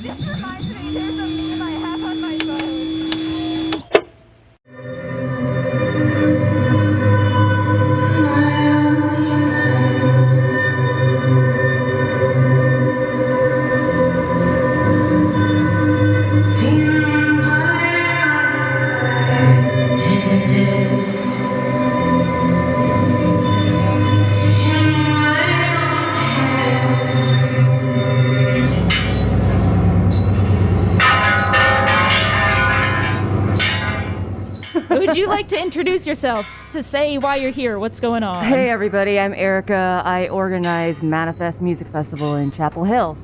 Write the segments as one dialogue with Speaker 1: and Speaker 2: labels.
Speaker 1: This reminds me, there's a meme I have on my phone.
Speaker 2: Would you like to introduce yourselves, to say why you're here? What's going on?
Speaker 3: Hey everybody, I'm Erica. I organize Manifest Music Festival in Chapel Hill.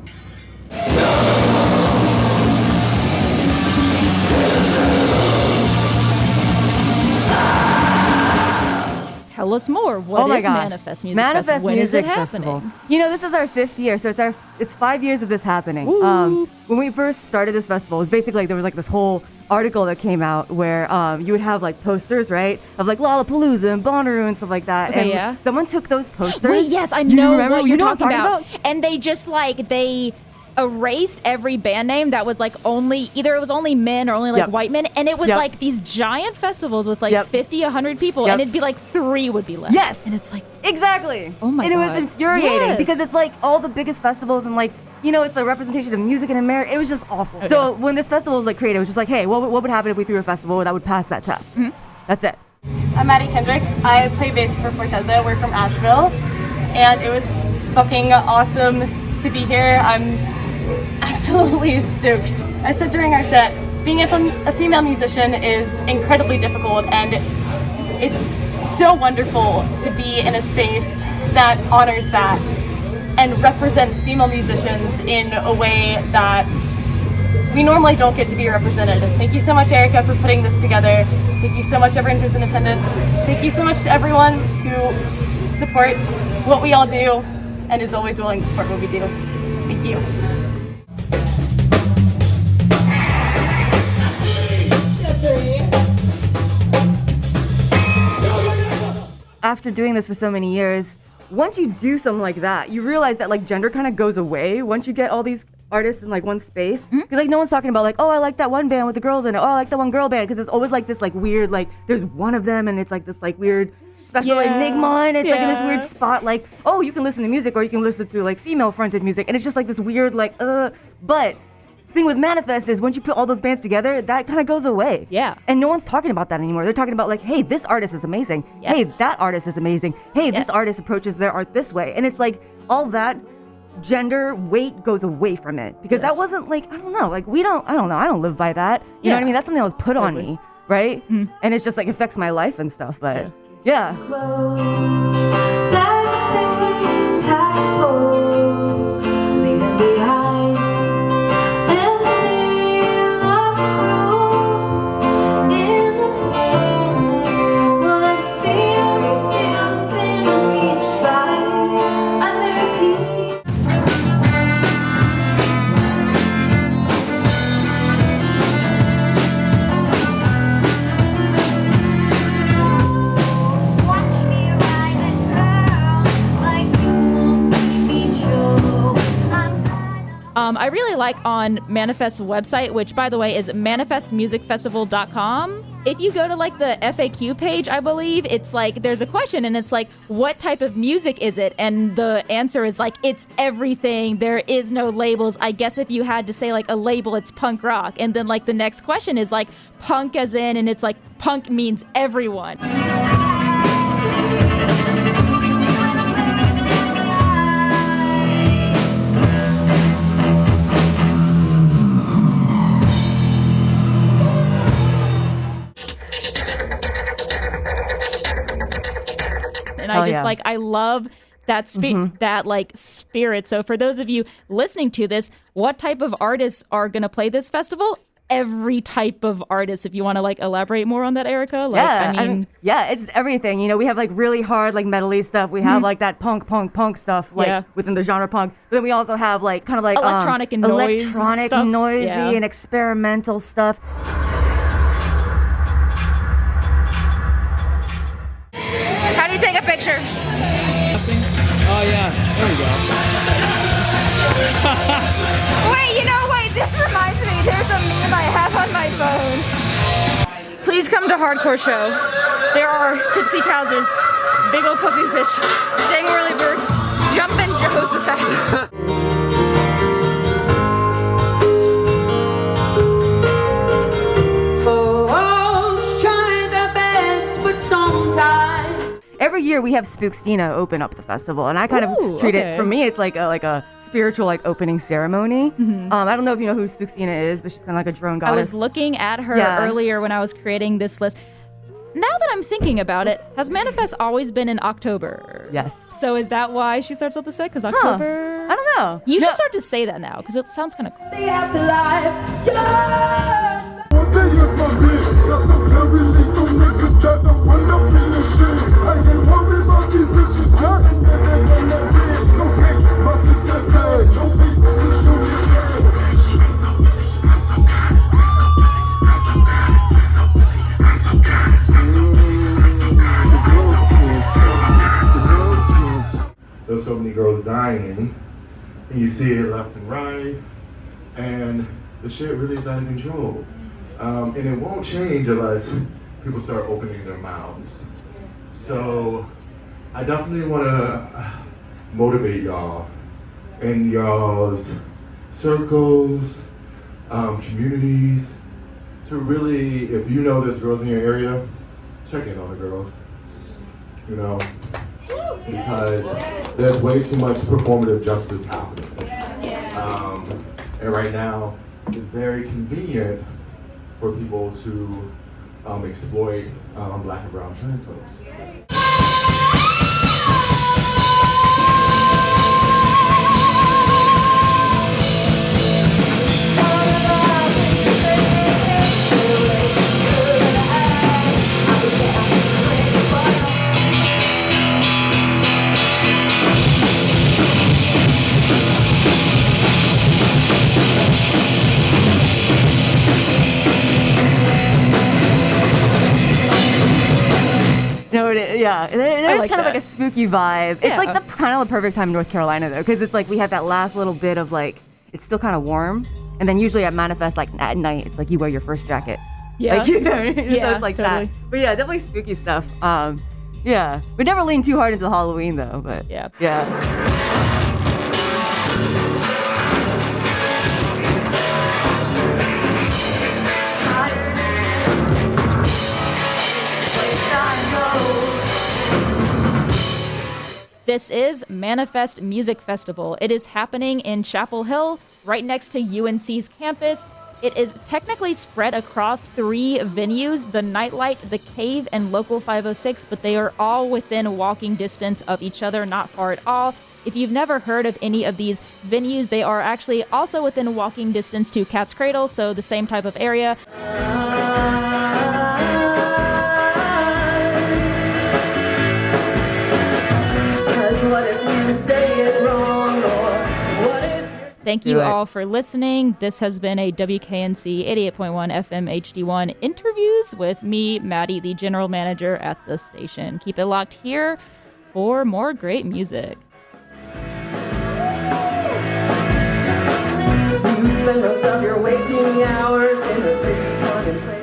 Speaker 2: Tell us more. What is Manifest Music Festival? When is it happening?
Speaker 3: You know, this is our 5th year, so it's 5 years of this happening. When we first started this festival, it was basically like there was like this whole article that came out where you would have like posters, right, of like Lollapalooza and Bonnaroo and stuff like that.
Speaker 2: Okay,
Speaker 3: and
Speaker 2: yeah.
Speaker 3: someone took those posters.
Speaker 2: Wait, yes, I know what you're talking
Speaker 3: about.
Speaker 2: And they just they erased every band name that was like either it was only men or only like white men, and it was like these giant festivals with like 50, 100 people, and it'd be like 3 would be left.
Speaker 3: Yes.
Speaker 2: And it's like,
Speaker 3: exactly.
Speaker 2: Oh my
Speaker 3: God. And it was infuriating
Speaker 2: Yes.
Speaker 3: because it's like all the biggest festivals and like, you know, it's the representation of music in America. It was just awful.
Speaker 2: Okay.
Speaker 3: So when this festival was like created, it was just like, hey, what would happen if we threw a festival that would pass that test?
Speaker 2: Mm-hmm.
Speaker 3: That's it.
Speaker 4: I'm Maddie Kendrick. I play bass for Forteza. We're from Asheville, and it was fucking awesome to be here. I'm absolutely stoked. I said during our set, being a female musician is incredibly difficult, and it's so wonderful to be in a space that honors that and represents female musicians in a way that we normally don't get to be represented. Thank you so much, Erica, for putting this together. Thank you so much, everyone who's in attendance. Thank you so much to everyone who supports what we all do and is always willing to support what we do. Thank you.
Speaker 3: After doing this for so many years, once you do something like that, you realize that like gender kind of goes away once you get all these artists in like one space. Because like no one's talking about like, oh, I like that one band with the girls in it. Oh, I like that one girl band. Because it's always like this like weird, like there's one of them and it's like this like weird special enigma, and it's like in this weird spot like, oh, you can listen to music or you can listen to like female fronted music, and it's just like this weird like but the thing with Manifest is once you put all those bands together, that kind of goes away.
Speaker 2: Yeah.
Speaker 3: And no one's talking about that anymore. They're talking about like, hey, this artist is amazing.
Speaker 2: Yes.
Speaker 3: Hey, that artist is amazing. Hey, this
Speaker 2: Yes.
Speaker 3: artist approaches their art this way. And it's like all that gender weight goes away from it. Because that wasn't like, I don't know, like I don't live by that. You know what I mean? That's something that was put on me, right? And it's just like affects my life and stuff, but yeah.
Speaker 1: Watch me ride and curl like you won't see me show. I'm gonna
Speaker 2: I really like on Manifest's website, which by the way is manifestmusicfestival.com. If you go to like the FAQ page, I believe it's like there's a question and it's like, what type of music is it? And the answer is like, it's everything. There is no labels. I guess if you had to say like a label, it's punk rock. And then like the next question is like punk as in, and it's like punk means everyone. And I just I love that that like spirit. So for those of you listening to this, what type of artists are going to play this festival? Every type of artist. If you want to like elaborate more on that, Erica. Like, I mean,
Speaker 3: it's everything. You know, we have like really hard like metal-y stuff. We have like that punk stuff like within the genre punk. But then we also have like kind of like
Speaker 2: electronic and noise
Speaker 3: electronic,
Speaker 2: stuff.
Speaker 3: noisy,
Speaker 2: Yeah.
Speaker 3: and experimental stuff.
Speaker 1: How do you take a picture?
Speaker 5: Oh yeah, there we go.
Speaker 1: Wait, you know what? This
Speaker 2: to Hardcore Show. There are Tipsy Trousers, Big Ol' Puffy Fish, Dang Whirly Birds, Jumpin' Jehoshaphat.
Speaker 3: Every year we have Spookstina open up the festival, and I kind
Speaker 2: Ooh,
Speaker 3: of treat
Speaker 2: okay.
Speaker 3: it, for me, it's like a spiritual like opening ceremony. I don't know if you know who Spookstina is, but she's kind of like a drone goddess.
Speaker 2: I was looking at her
Speaker 3: Yeah.
Speaker 2: earlier when I was creating this list. Now that I'm thinking about it, has Manifest always been in October?
Speaker 3: Yes.
Speaker 2: So is that why she starts off the set? Because October?
Speaker 3: I don't know.
Speaker 2: You
Speaker 3: No.
Speaker 2: should start to say that now, because it sounds kind of cool.
Speaker 5: There's so many girls dying, and you see it left and right, and the shit really is out of control. And it won't change unless people start opening their mouths. So I definitely want to motivate y'all in y'all's circles, communities, to really, if you know there's girls in your area, check in on the girls, you know, because there's way too much performative justice happening. And right now, it's very convenient for people to exploit Black and brown trans folks.
Speaker 3: No, yeah. There's
Speaker 2: like
Speaker 3: kind of
Speaker 2: that.
Speaker 3: like a spooky vibe. It's
Speaker 2: Yeah.
Speaker 3: like the kind of the perfect time in North Carolina though, because it's like we have that last little bit of like it's still kind of warm, and then usually at Manifest like at night it's like you wear your first jacket.
Speaker 2: Yeah.
Speaker 3: Like, you know, what I mean?
Speaker 2: Yeah,
Speaker 3: So it's like
Speaker 2: totally.
Speaker 3: that. But yeah, definitely spooky stuff. Yeah, we never lean too hard into Halloween though. But
Speaker 2: Yeah.
Speaker 3: yeah.
Speaker 2: This is Manifest Music Festival. It is happening in Chapel Hill, right next to UNC's campus. It is technically spread across 3 venues, the Nightlight, the Cave, and Local 506, but they are all within walking distance of each other, not far at all. If you've never heard of any of these venues, they are actually also within walking distance to Cat's Cradle, so the same type of area. Thank you
Speaker 3: Do it.
Speaker 2: all for listening. This has been a WKNC 88.1 FM HD1 interviews with me, Maddie, the general manager at the station. Keep it locked here for more great music.
Speaker 6: You spend most of your waking hours in the big fun and play.